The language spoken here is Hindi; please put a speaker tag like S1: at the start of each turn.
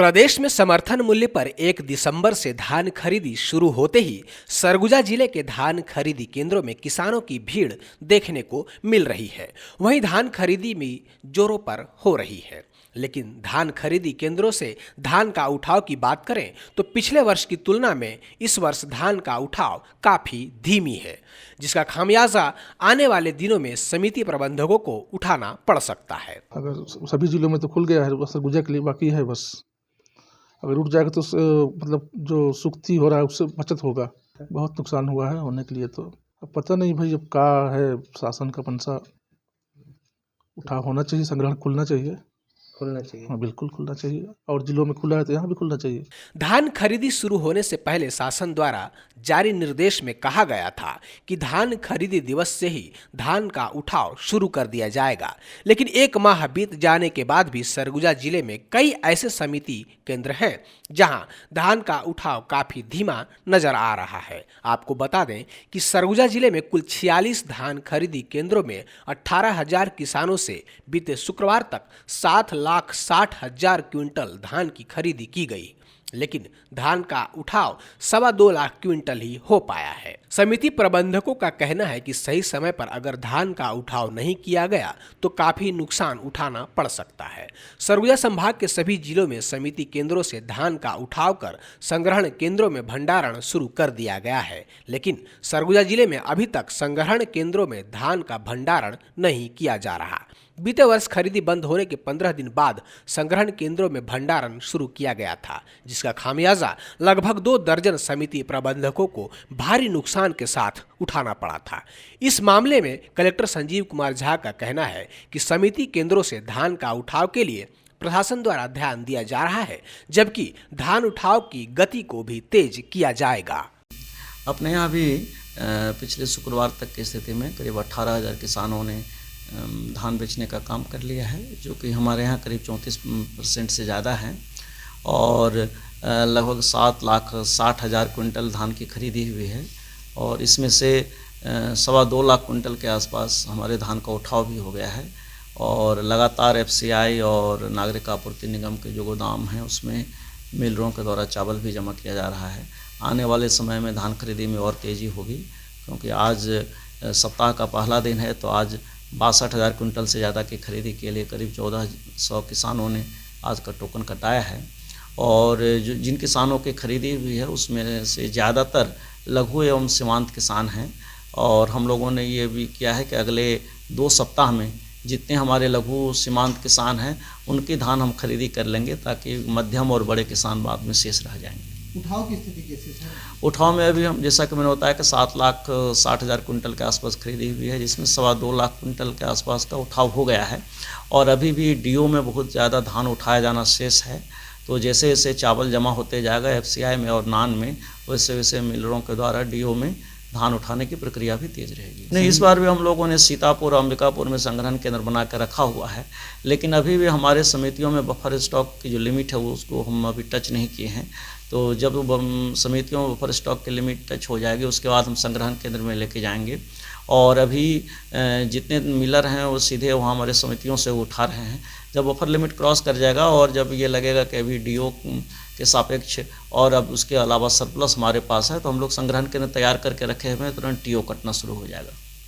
S1: प्रदेश में समर्थन मूल्य पर 1 दिसंबर से धान खरीदी शुरू होते ही सरगुजा जिले के धान खरीदी केंद्रों में किसानों की भीड़ देखने को मिल रही है। वहीं धान खरीदी भी जोरों पर हो रही है, लेकिन धान खरीदी केंद्रों से धान का उठाव की बात करें तो पिछले वर्ष की तुलना में इस वर्ष धान का उठाव काफी धीमी है, जिसका खामियाजा आने वाले दिनों में समिति प्रबंधकों को उठाना पड़ सकता है।
S2: अगर सभी जिलों में तो खुल गया है, बस सरगुजा के लिए बाकी है। बस अगर उठ जाएगा तो मतलब जो सुक्ति हो रहा है उससे बचत होगा। बहुत नुकसान हुआ है होने के लिए। तो अब पता नहीं भाई, अब क्या है शासन का पंसा। उठाव होना चाहिए, संग्रहण खुलना चाहिए। हाँ, बिल्कुल खुलना चाहिए। और जिलों में खुला है तो यहाँ भी खुलना चाहिए।
S1: धान खरीदी शुरू होने से पहले शासन द्वारा जारी निर्देश में कहा गया था कि धान खरीदी दिवस से ही धान का उठाव शुरू कर दिया जाएगा, लेकिन 1 माह बीत जाने के बाद भी सरगुजा जिले में कई ऐसे समिति केंद्र हैं जहां धान का उठाव काफी धीमा नजर आ रहा है। आपको बता दें कि सरगुजा जिले में कुल 46 धान खरीदी केंद्रों में 18,000 किसानों से बीते शुक्रवार तक 7,60,000 क्विंटल धान की खरीदी की गई, लेकिन धान का उठाव 2.25 लाख क्विंटल ही हो पाया है। समिति प्रबंधकों का कहना है कि सही समय पर अगर धान का उठाव नहीं किया गया तो काफी नुकसान उठाना पड़ सकता है। सरगुजा संभाग के सभी जिलों में समिति केंद्रों से धान का उठाव कर संग्रहण केंद्रों में भंडारण शुरू कर दिया गया है, लेकिन सरगुजा जिले में अभी तक संग्रहण केंद्रों में धान का भंडारण नहीं किया जा रहा। बीते वर्ष खरीदी बंद होने के 15 दिन बाद संग्रहण केंद्रों में भंडारण शुरू किया गया था, जिसका खामियाजा लगभग 2 दर्जन समिति प्रबंधकों को भारी नुकसान के साथ उठाना पड़ा था। इस मामले में कलेक्टर संजीव कुमार झा का कहना है कि समिति केंद्रों से धान का उठाव के लिए प्रशासन द्वारा ध्यान दिया जा रहा है, जबकि धान उठाव की गति को भी तेज किया जाएगा।
S3: अपने यहाँ भी पिछले शुक्रवार तक की स्थिति में करीब 18,000 किसानों ने धान बेचने का काम कर लिया है, जो कि हमारे यहाँ करीब 34% से ज़्यादा है। और लगभग 7,60,000 क्विंटल धान की खरीदी हुई है, और इसमें से 2.25 लाख क्विंटल के आसपास हमारे धान का उठाव भी हो गया है। और लगातार FCI और नागरिक आपूर्ति निगम के जो गोदाम हैं उसमें मिलरों के द्वारा चावल भी जमा किया जा रहा है। आने वाले समय में धान खरीदी में और तेज़ी होगी, क्योंकि आज सप्ताह का पहला दिन है, तो आज 62,000 क्विंटल से ज़्यादा की खरीदी के लिए करीब 1,400 किसानों ने आज का टोकन कटाया है। और जो जिन किसानों की खरीदी हुई है उसमें से ज़्यादातर लघु एवं सीमांत किसान हैं। और हम लोगों ने ये भी किया है कि अगले 2 सप्ताह में जितने हमारे लघु सीमांत किसान हैं उनकी धान हम खरीदी कर लेंगे, ताकि मध्यम और बड़े किसान बाद में शेष रह जाएंगे।
S4: उठाव की स्थिति कैसी है?
S3: उठाव में अभी हम, जैसा कि मैंने बताया कि 7,60,000 क्विंटल के आसपास खरीदी हुई है, जिसमें 2.25 लाख क्विंटल के आसपास का उठाव हो गया है। और अभी भी DO में बहुत ज़्यादा धान उठाया जाना शेष है। तो जैसे जैसे चावल जमा होते जाएगा FCI में और नान में, वैसे वैसे मिलरों के द्वारा DO में धान उठाने की प्रक्रिया भी तेज रहेगी। नहीं, इस बार भी हम लोगों ने सीतापुर और अंबिकापुर में संग्रहण केंद्र बना कर रखा हुआ है, लेकिन अभी भी हमारे समितियों में बफर स्टॉक की जो लिमिट है वो उसको हम अभी टच नहीं किए हैं। तो जब समितियों में बफर स्टॉक की लिमिट टच हो जाएगी उसके बाद हम संग्रहण केंद्र में लेके जाएंगे। और अभी जितने मिलर हैं वो सीधे वहाँ हमारे समितियों से उठा रहे हैं। जब बफर लिमिट क्रॉस कर जाएगा और जब ये लगेगा कि अभी DO के सापेक्ष और अब उसके अलावा सरप्लस हमारे पास है, तो हम लोग संग्रहण केंद्र तैयार करके रखे हुए हैं, तुरंत TO कटना शुरू हो जाएगा।